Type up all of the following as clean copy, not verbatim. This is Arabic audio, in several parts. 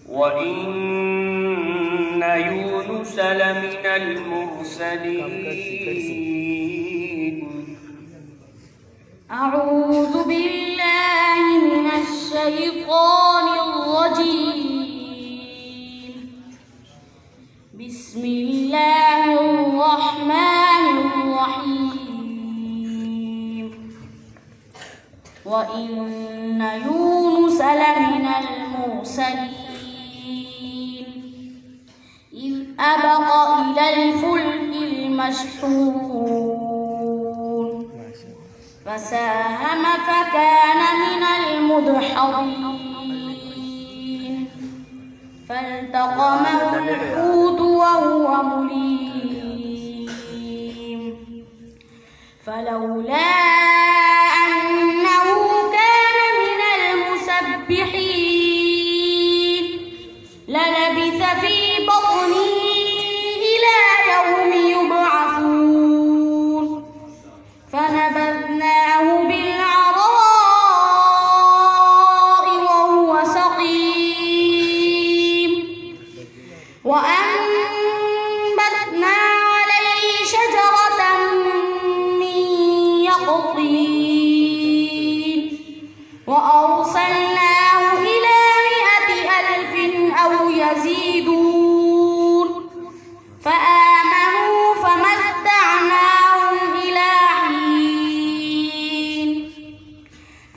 وإن يونس لمن المرسلين. أعوذ بالله من الشيطان الرجيم. بسم الله الرحمن الرحيم. وإن يونس لمن المرسلين إذ أبق إلى الفلك المشحون فساهم فكان من المدحضين فالتقمه الحوت وهو مليم فلولا أنه كان من المسبحين للبث في بطنه إلى يوم يبعثون فنبذناه بالعراء وهو سقيم وأنبتنا عليه شجرة من يقطين وأرسلناه إلى 100,000 أو يزيدون فآمنوا فمتعناهم إلى حين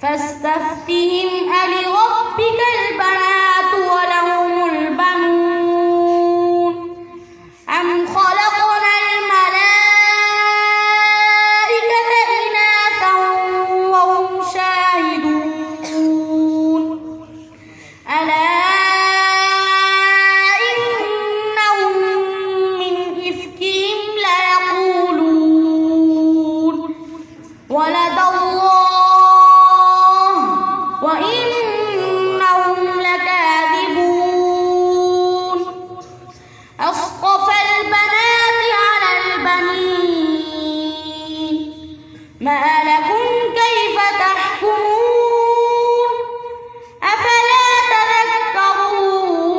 فاستفتهم ألربك البنات ولهم البنون أم خلقنا الملائكة إناثا وهم شاهدون ألا إنهم من إفكهم ليقولون ولد الله وإنهم لكاذبون أصطفى البنات على البنين ما لكم كيف تحكمون أفلا تذكرون.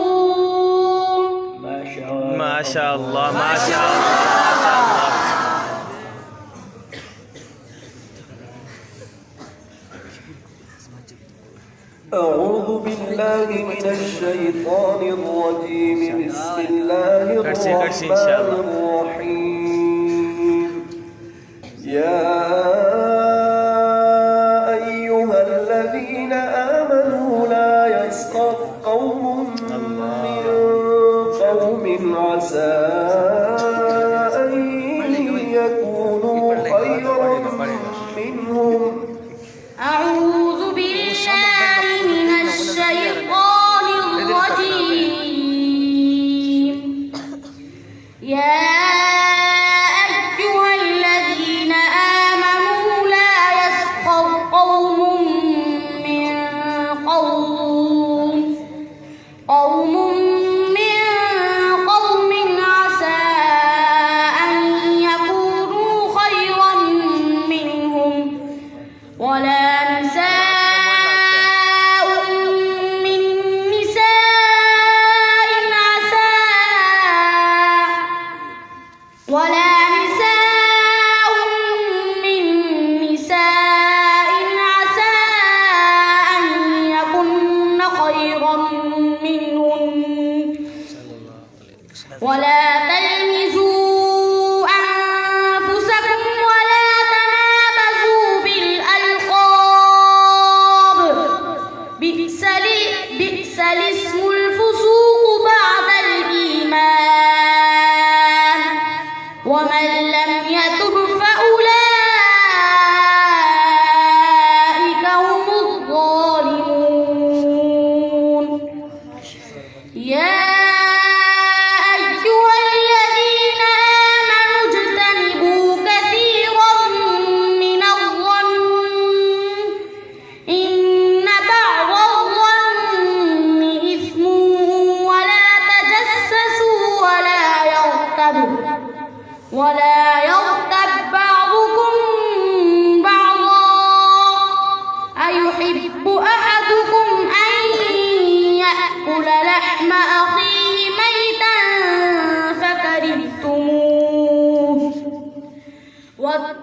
ما شاء الله ما شاء الله. أعوذ بالله من الشيطان الرجيم. بسم الله الرحمن الرحيم. يا أيها الذين آمنوا لا يسخر قوم من قوم عسى أن يكونوا خيرا منهم. أعوذ بالله من الشيطان الرجيم. يا أيها الذين آمنوا لا يسخر قوم من قوم عسى أن يكونوا خيرا منهم ولا نساء من نساء عسى أن يكن خيرا منهن ولا تلمزوا أنفسكم ولا تنابزوا بالألقاب بئس الاسم الفسوق بعد الإيمان ومن لم يتب فأولئك هم الظالمون. يا أيها الذين آمنوا اجتنبوا كثيرا من الظن إن بعض الظن إثم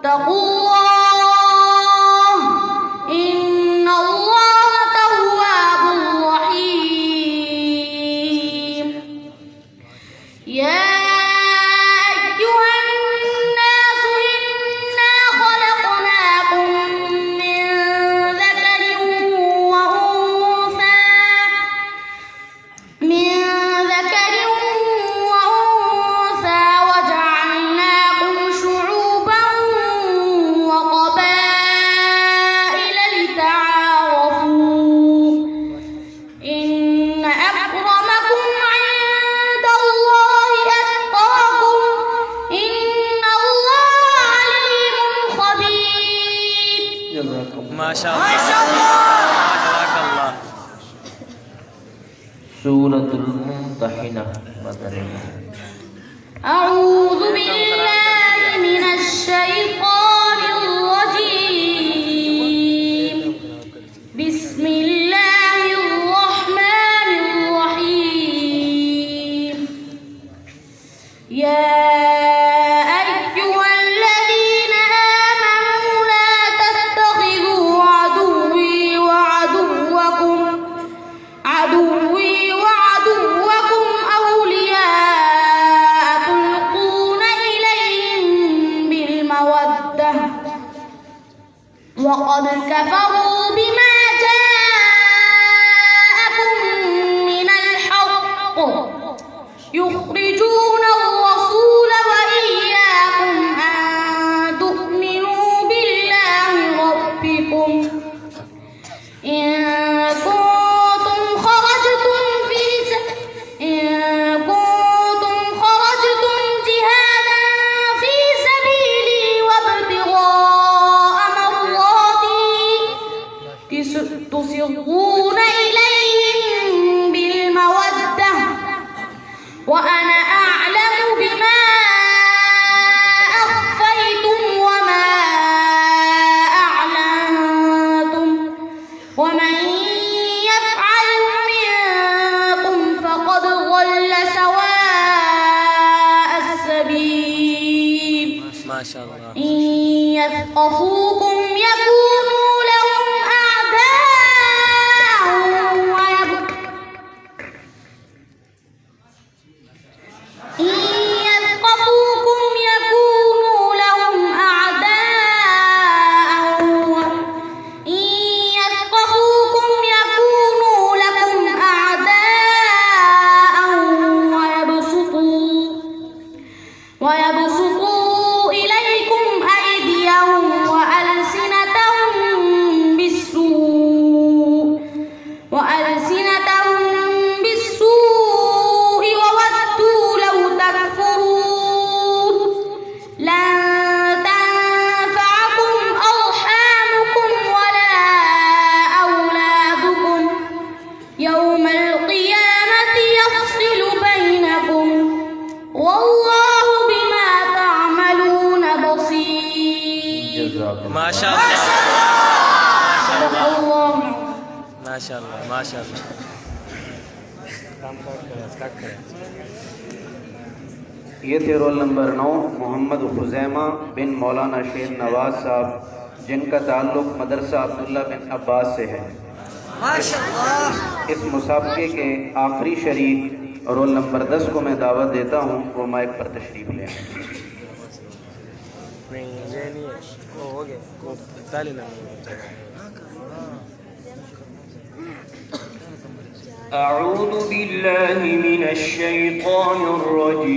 واتقوا الله إن الله تواب رحيم يا أيها الناس إنا خلقناكم من ذكر وأنثى وجعلناكم شعوبا وقبائل لتعارفوا إن أكرمكم عند الله أتقاكم إن الله عليم خبير. ما شاء الله تبارك الله. सूरतुल मुम्तहिना मदरिया أعوذ بالله من الشيطان الرجيم بسم الله الرحمن الرحيم يا أيها الذين آمنوا لا تتخذوا عدوي وعدوكم أولياء تلقون إليهم بالمودة وقد كفروا بما جاءكم من الحق يخرجون الرسول وإياكم أن تؤمنوا بالله ربكم إن كنتم خرجتم جهادا في سبيلي وابتغاء مرضاتي تسرون إليهم بالمودة وأنا أعلم بما أخفيتم وما أعلنتم ومن يفعل منكم فقد ضل سواء السبيل. ما شاء الله. إن يثقفوكم يكونوا لهم أعداء ويبسطوا إليكم أيديهم وألسنتهم بالسوء وودوا لو تكفرون لن تنفعكم أرحامكم ولا أولادكم يوم القيامة يفصل بينكم والله بما تعملون بصير. ما شاء الله ما شاء الله ما شاء الله. ये थे रोल नंबर 9 मोहम्मद खुजैमा बिन मौलाना शेख नवाज साहब, जिनका ताल्लुक़ मदरसा अब्दुल्ला बिन अब्बास से है। इस मुसाबके के आखिरी शरीक रोल नंबर 10 को मैं दावत देता हूँ, वो माइक पर तशरीफ़ लें। أعوذ بالله من الشيطان الرجيم.